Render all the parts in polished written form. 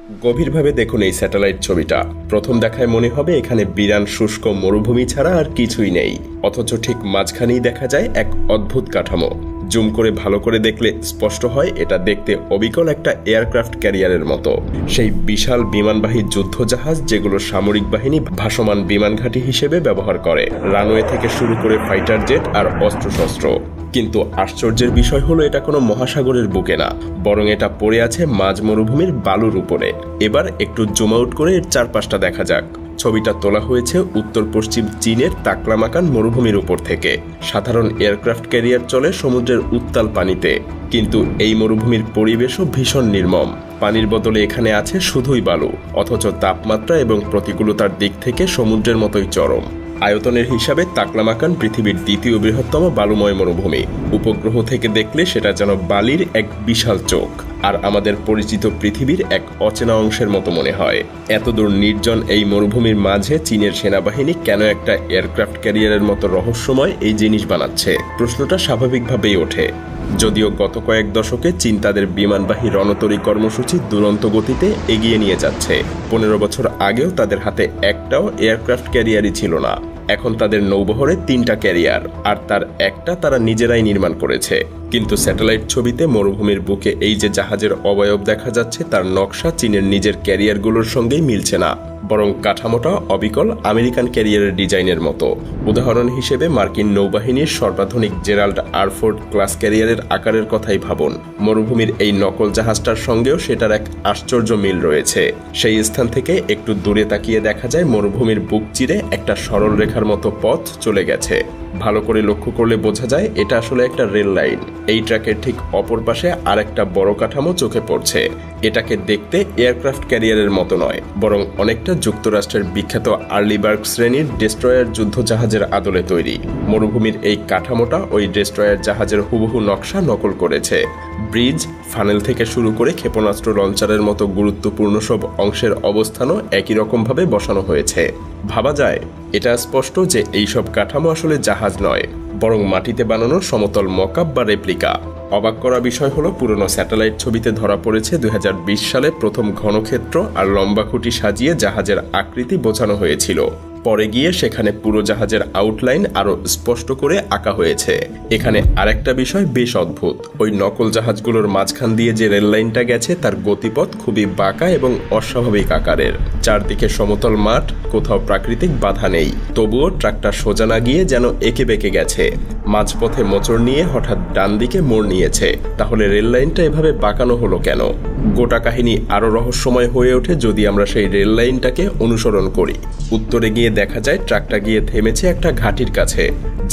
গভীরভাবে দেখুন এই স্যাটেলাইট ছবিটা। প্রথম দেখায় মনে হবে এখানে বিরান শুষ্ক মরুভূমি ছাড়া আর কিছুই নেই, অথচ ঠিক মাঝখানেই দেখা যায় এক অদ্ভুত কাঠামো। জুম করে ভালো করে দেখলে স্পষ্ট হয় এটা দেখতে অবিকল একটা এয়ারক্রাফট ক্যারিয়ারের মতো। সেই বিশাল বিমানবাহী যুদ্ধজাহাজ যেগুলো সামরিক বাহিনী ভাসমান বিমান ঘাঁটি হিসেবে ব্যবহার করে, রানওয়ে থেকে শুরু করে ফাইটার জেট আর অস্ত্রশস্ত্র। কিন্তু আশ্চর্যের বিষয় হলো এটা কোনো মহাসাগরের বুকে না, বরং এটা পড়ে আছে মাঝ মরুভূমির বালুর উপরে। এবার একটু জুম আউট করে এর চারপাশটা দেখা যাক। ছবিটা তোলা হয়েছে উত্তর পশ্চিম চীনের তাকলামাকান মরুভূমির উপর থেকে। সাধারণ এয়ারক্রাফট ক্যারিয়ার চলে সমুদ্রের উত্তাল পানিতে, কিন্তু এই মরুভূমির পরিবেশও ভীষণ নির্মম। পানির বদলে এখানে আছে শুধুই বালু, অথচ তাপমাত্রা এবং প্রতিকূলতার দিক থেকে সমুদ্রের মতোই চরম। আয়তনের হিসাবে তাকলামাকান পৃথিবীর দ্বিতীয় বৃহত্তম বালুময় মরুভূমি। উপগ্রহ থেকে দেখলে সেটা যেন বালির এক বিশাল চোখ, আর আমাদের পরিচিত পৃথিবীর এক অচেনা অংশের মতো মনে হয়। এতদূর নির্জন এই মরুভূমির মাঝে চীনের সেনাবাহিনী কেন একটা এয়ারক্রাফট ক্যারিয়ারের মতো রহস্যময় এই জিনিস বানাচ্ছে, প্রশ্নটা স্বাভাবিকভাবেই ওঠে। যদিও গত কয়েক দশকে চীন তাদের বিমানবাহী রণতরী কর্মসূচি দুরন্ত গতিতে এগিয়ে নিয়ে যাচ্ছে। 15 বছর আগেও তাদের হাতে একটাও এয়ারক্রাফট ক্যারিয়ারই ছিল না। এখন তাদের নৌবহরে 3টা ক্যারিয়ার, আর তার একটা তারা নিজেরাই নির্মাণ করেছে। কিন্তু স্যাটেলাইট ছবিতে মরুভূমির বুকে এই যে জাহাজের অবয়ব দেখা যাচ্ছে, তার নকশা চীনের নিজের ক্যারিয়ারগুলোর সঙ্গেই মিলছে না, বরং কাঠামোটা অবিকল আমেরিকান ক্যারিয়ারের ডিজাইনের মতো। উদাহরণ হিসেবে মার্কিন নৌবাহিনীর সর্বাধুনিক জেরাল্ড আরফোর্ড ক্লাস ক্যারিয়ারের আকারের কথাই ভাবুন। মরুভূমির এই নকল জাহাজটার সঙ্গেও সেটার এক আশ্চর্য মিল রয়েছে। সেই স্থান থেকে একটু দূরে তাকিয়ে দেখা যায় মরুভূমির বুক চিরে একটা সরল রেখার মতো পথ চলে গেছে। ভালো করে লক্ষ্য করলে বোঝা যায় এটা আসলে একটা রেল লাইন। এই ট্র্যাকের ঠিক অপর পাশে আরেকটা বড় কাঠামো চোখে পড়ছে। এটাকে দেখতে এয়ারক্রাফট ক্যারিয়ারের মতো নয়, বরং অনেকটা যুক্তরাষ্ট্রের বিখ্যাত আর্লিবার্গ শ্রেণীর ডেস্ট্রয়ার যুদ্ধজাহাজের আদলে তৈরি। মরুভূমির এই কাঠামোটা ওই ডেস্ট্রয়ার জাহাজের হুবহু নকশা নকল করেছে। ব্রিজ, ফানেল থেকে শুরু করে ক্ষেপণাস্ত্র লঞ্চারের মতো গুরুত্বপূর্ণ সব অংশের অবস্থানও একই রকমভাবে বসানো হয়েছে। ভাবা যায় এটা স্পষ্ট যে এইসব কাঠামো আসলে জাহাজ নয়, বরং মাটিতে বানানো সমতল মকআপ বা রেপ্লিকা। অবাক করা বিষয় হলো পুরনো স্যাটেলাইট ছবিতে ধরা পড়েছে 2020 সালে প্রথম ঘনক্ষেত্র আর লম্বা খুঁটি সাজিয়ে জাহাজের আকৃতি বোঝানো হয়েছিল। পরে গিয়ে সেখানে পুরো জাহাজের আউটলাইন আরো স্পষ্ট করে আঁকা হয়েছে। এখানে আরেকটা বিষয় বেশ অদ্ভুত, ওই নকল জাহাজগুলোর মাঝখান দিয়ে যে রেল লাইনটা গেছে তার গতিপথ খুবই বাঁকা এবং অস্বাভাবিক আকারের। চারদিকে সমতল মাঠ, কোথাও প্রাকৃতিক বাধা নেই, তবুও ট্রাকটা সোজা না গিয়ে যেন এঁকে বেঁকে গেছে। মাঝপথে মোচড় নিয়ে হঠাৎ ডান দিকে মোড় নিয়েছে। তাহলে রেল লাইনটা এভাবে বাঁকানো হলো কেন? গোটা কাহিনী আরো রহস্যময় হয়ে ওঠে যদি আমরা সেই রেল লাইনটাকে অনুসরণ করি। উত্তরে গিয়ে দেখা যায় ট্রাকটা গিয়ে থেমেছে একটা ঘাটির কাছে,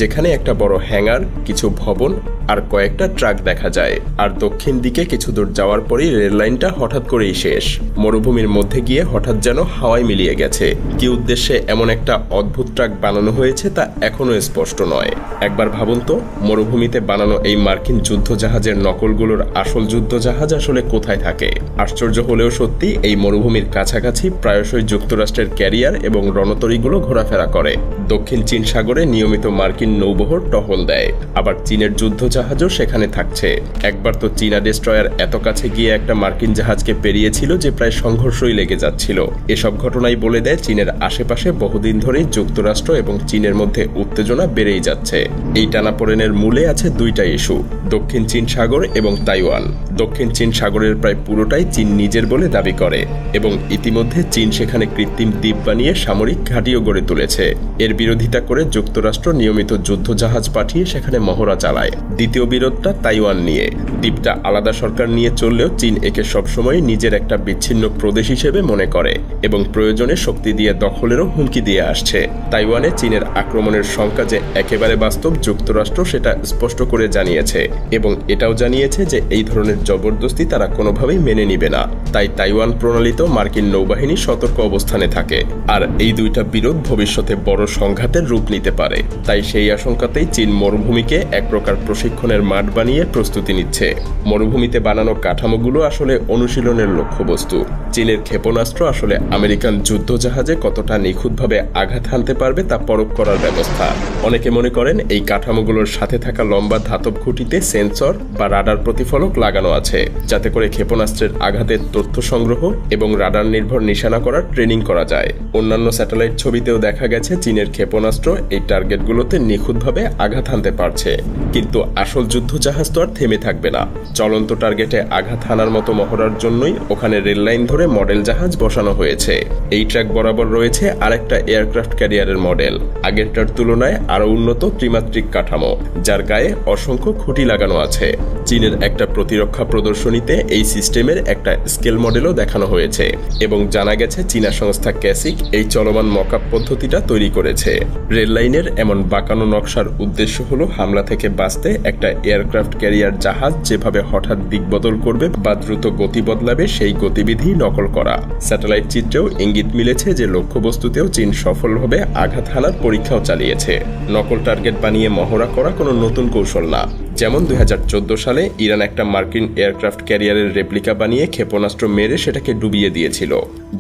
যেখানে একটা বড় হ্যাঙ্গার, কিছু ভবন আর কয়েকটা ট্রাক দেখা যায়। আর দক্ষিণ দিকে কিছু দূর যাওয়ার পরই রেল লাইনটা হঠাৎ করেই শেষ। মরুভূমির মধ্যে গিয়ে হঠাৎ যেন হাওয়ায় মিলিয়ে গেছে। কি উদ্দেশ্যে এমন একটা অদ্ভুত ট্রাক বানানো হয়েছে তা এখনো স্পষ্ট নয়। একবার ভাবুন তো, মরুভূমিতে বানানো এই মার্কিন যুদ্ধজাহাজের নকলগুলোর আসল যুদ্ধজাহাজ আসলে কোথায় থাকে? আশ্চর্য হলেও সত্যি, এই মরুভূমির কাছাকাছি প্রায়শই যুক্তরাষ্ট্রের ক্যারিয়ার এবং রণতরীগুলো ঘোরাফেরা করে। দক্ষিণ চীন সাগরে নিয়মিত মার্কিন নৌবহর টহল দেয়, আবার চীনের যুদ্ধজাহাজও সেখানে থাকছে। একবার তো চীনা ডেস্ট্রয়ার এত কাছে গিয়ে একটা মার্কিন জাহাজকে পেরিয়েছিল যে প্রায় সংঘর্ষই লেগে যাচ্ছিল। এসব ঘটনাই বলে দেয় চীনের আশেপাশে বহুদিন ধরেই যুক্তরাষ্ট্র এবং চীনের মধ্যে উত্তেজনা বেড়েই যাচ্ছে। এই টানাপোড়েনের মূলে আছে দুইটা ইস্যু, দক্ষিণ চীন সাগর এবং তাইওয়ান। দক্ষিণ চীন সাগরের প্রায় পুরোটাই চীন নিজের বলে দাবি করে, এবং ইতিমধ্যে চীন সেখানে কৃত্রিম দ্বীপ বানিয়ে সামরিক ঘাঁটিও গড়ে তুলেছে। এর বিরোধিতা করে যুক্তরাষ্ট্র নিয়মিত যুদ্ধজাহাজ পাঠিয়ে সেখানে মহড়া চালায়। দ্বিতীয় বিরোধটা তাইওয়ান নিয়ে। দ্বীপটা আলাদা সরকার নিয়ে চললেও চীন একে সবসময় নিজের একটা বিচ্ছিন্ন প্রদেশ হিসেবে মনে করে এবং প্রয়োজনে শক্তি দিয়ে দখলেরও হুমকি দিয়ে আসছে। তাইওয়ানে চীনের আক্রমণের শঙ্কা যে একেবারে বাস্তব, যুক্তরাষ্ট্র সেটা স্পষ্ট করে জানিয়েছে, এবং এটাও জানিয়েছে যে এই ধরনের জবরদস্তি তারা কোনোভাবেই মেনে নিবে না। তাই তাইওয়ান প্রণালীতেও মার্কিন নৌবাহিনী সতর্ক অবস্থানে থাকে। আর এই দুইটা বিরোধ ভবিষ্যতে বড় সংঘাতের রূপ নিতে পারে। তাই সেই আশঙ্কাতেই চীন মরুভূমিকে এক প্রকার প্রশিক্ষণ প্রশিক্ষণের মাঠ বানিয়ে প্রস্তুতি নিচ্ছে। মরুভূমিতে বানানো কাঠামোগুলো আসলে অনুশীলনের লক্ষ্যবস্তু। চীনের ক্ষেপণাস্ত্র আসলে আমেরিকান যুদ্ধজাহাজে কতটা নিখুঁতভাবে আঘাত হানতে পারবে তা পরখ করার ব্যবস্থা। অনেকে মনে করেন এই কাঠামোগুলোর সাথে থাকা লম্বা ধাতব খুঁটিতে সেন্সর বা রাডার প্রতিফলক লাগানো আছে, যাতে করে ক্ষেপণাস্ত্রের আঘাতের তথ্য সংগ্রহ এবং রাডার নির্ভর নিশানা করার ট্রেনিং করা যায়। অন্যান্য স্যাটেলাইট ছবিতেও দেখা গেছে চীনের ক্ষেপণাস্ত্র এই টার্গেটগুলোতে নিখুঁতভাবে আঘাত হানতে পারছে। কিন্তু আসল যুদ্ধজাহাজ তো আর থেমে থাকবে না। চলন্ত টার্গেটে আঘাত হানার মতো মহড়ার জন্যই ওখানে রেললাইন ধরে মডেল জাহাজ বসানো হয়েছে। এই ট্র্যাক বরাবর রয়েছে আরেকটা এয়ারক্রাফট ক্যারিয়ারের মডেল, আগেরটার তুলনায় আরো উন্নত ত্রিমাত্রিক কাঠামো, যার গায়ে অসংখ্য খুঁটি লাগানো আছে। চীনের একটা প্রতিরক্ষা প্রদর্শনীতে এই সিস্টেমের একটা স্কেল মডেলও দেখানো হয়েছে এবং জানা গেছে চীনা সংস্থা ক্যাসিক এই চলমান মকআপ পদ্ধতিটা তৈরি করেছে। রেল লাইনের এমন বাঁকানো নকশার উদ্দেশ্য হলো হামলা থেকে বাঁচতে একটা এয়ারক্রাফট ক্যারিয়ার জাহাজ যেভাবে হঠাৎ দিক বদল করবে বা দ্রুত গতি বদলাবে সেই গতিবিধি নকল করা। স্যাটেলাইট চিত্রেও ইঙ্গিত মিলেছে যে লক্ষ্যবস্তুতেও চীন সফলভাবে আঘাত হানার পরীক্ষাও চালিয়েছে। নকল টার্গেট বানিয়ে মহড়া করা কোনো নতুন কৌশল না। যেমন 2014 সালে ইরান একটা মার্কিন এয়ারক্রাফট ক্যারিয়ারের রেপ্লিকা বানিয়ে ক্ষেপণাস্ত্র মেরে সেটাকে ডুবিয়ে দিয়েছিল।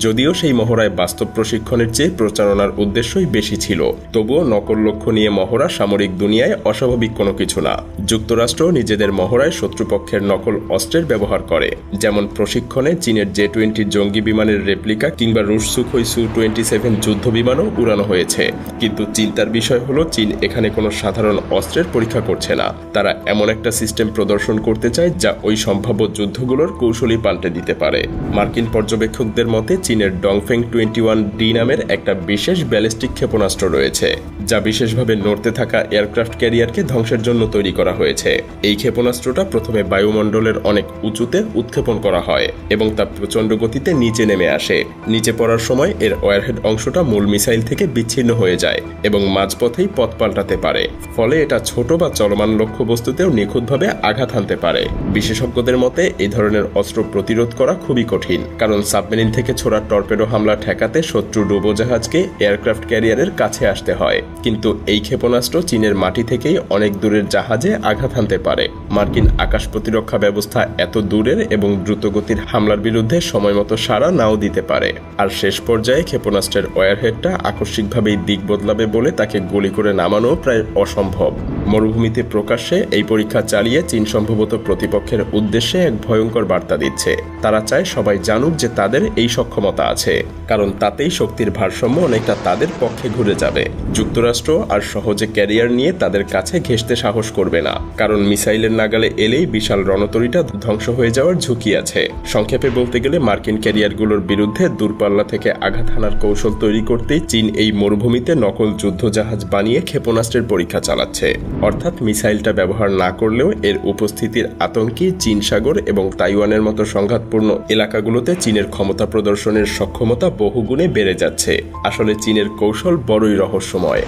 যদিও সেই মহড়ায় বাস্তব প্রশিক্ষণের চেয়ে প্রচারণার উদ্দেশ্যই বেশি ছিল, তবুও নকল লক্ষ্য নিয়ে মহড়া সামরিক দুনিয়ায় অস্বাভাবিক কোনো কিছু না। যুক্তরাষ্ট্র নিজেদের মহড়ায় শত্রুপক্ষের নকল অস্ত্রের ব্যবহার করে, যেমন প্রশিক্ষণে চীনের J-20 জঙ্গি বিমানের রেপ্লিকা কিংবা রুশ সুখোই Su-27 যুদ্ধ বিমানও উড়ানো হয়েছে। কিন্তু চিন্তার বিষয় হলো চীন এখানে কোনো সাধারণ অস্ত্রের পরীক্ষা করছে না, তারা এমন একটা সিস্টেম প্রদর্শন করতে চায় যা ওই সম্ভাব্য যুদ্ধগুলোর কৌশলই পাল্টে দিতে পারে। মার্কিন পর্যবেক্ষকদের মতে চীনের ডংফেং 21D নামের একটা বিশেষ ব্যালিস্টিক ক্ষেপণাস্ত্র রয়েছে, যা বিশেষভাবে নড়তে থাকা এয়ারক্রাফট ক্যারিয়ারকে ধ্বংসের জন্য তৈরি করা হয়েছে। এই ক্ষেপণাস্ত্রটা প্রথমে বায়ুমণ্ডলের অনেক উঁচুতে উৎক্ষেপণ করা হয় এবং তা প্রচণ্ড গতিতে নিচে নেমে আসে। নিচে পড়ার সময় এর ওয়ারহেড অংশটা মূল মিসাইল থেকে বিচ্ছিন্ন হয়ে যায় এবং মাঝপথেই পথ পাল্টাতে পারে। ফলে এটা ছোট বা চলমান লক্ষ্যবস্তুতেও নিখুঁতভাবে আঘাত হানতে পারে। বিশেষজ্ঞদের মতে এই ধরনের অস্ত্র প্রতিরোধ করা খুবই কঠিন, কারণ সাবমেরিন থেকে ছোড়া টর্পেডো হামলা ঠেকাতে শত্রু ডুবোজাহাজকে এয়ারক্রাফট ক্যারিয়ারের কাছে আসতে হয়। কিন্তু এই ক্ষেপণাস্ত্র চীনের মাটি থেকেই অনেক দূরের জাহাজে আঘাত হানতে পারে। মার্কিন আকাশ প্রতিরক্ষা ব্যবস্থা এত দূরের এবং দ্রুতগতির হামলার বিরুদ্ধে সময়মতো সাড়া নাও দিতে পারে। আর শেষ পর্যায়ে ক্ষেপণাস্ত্রের ওয়ারহেডটা আকস্মিকভাবেই দিক বদলাবে বলে তাকে গুলি করে নামানো প্রায় অসম্ভব। মরুভূমিতে প্রকাশ্যে এই পরীক্ষা চালিয়ে চীন সম্ভবত প্রতিপক্ষের উদ্দেশ্যে এক ভয়ঙ্কর বার্তা দিচ্ছে। তারা চায় সবাই জানুক যে তাদের এই সক্ষমতা আছে, কারণ তাতেই শক্তির ভারসাম্য অনেকটা তাদের পক্ষে ঘুরে যাবে। যুক্তরাষ্ট্র আর সহজে ক্যারিয়ার নিয়ে তাদের কাছে ঘেঁষতে সাহস করবে না, কারণ মিসাইলের নাগালে এলেই বিশাল রণতরীটা ধ্বংস হয়ে যাওয়ার ঝুঁকি আছে। সংক্ষেপে বলতে গেলে মার্কিন ক্যারিয়ারগুলোর বিরুদ্ধে দূরপাল্লা থেকে আঘাত হানার কৌশল তৈরি করতেই চীন এই মরুভূমিতে নকল যুদ্ধজাহাজ বানিয়ে ক্ষেপণাস্ত্রের পরীক্ষা চালাচ্ছে। অর্থাৎ মিসাইলটা ব্যবহার না করলেও এর উপস্থিতির আতঙ্কে চীন সাগর এবং তাইওয়ানের মতো সংঘাতপূর্ণ এলাকাগুলোতে চীনের ক্ষমতা প্রদর্শনের সক্ষমতা বহুগুণে বেড়ে যাচ্ছে। আসলে চীনের কৌশল বড়ই রহস্যময়।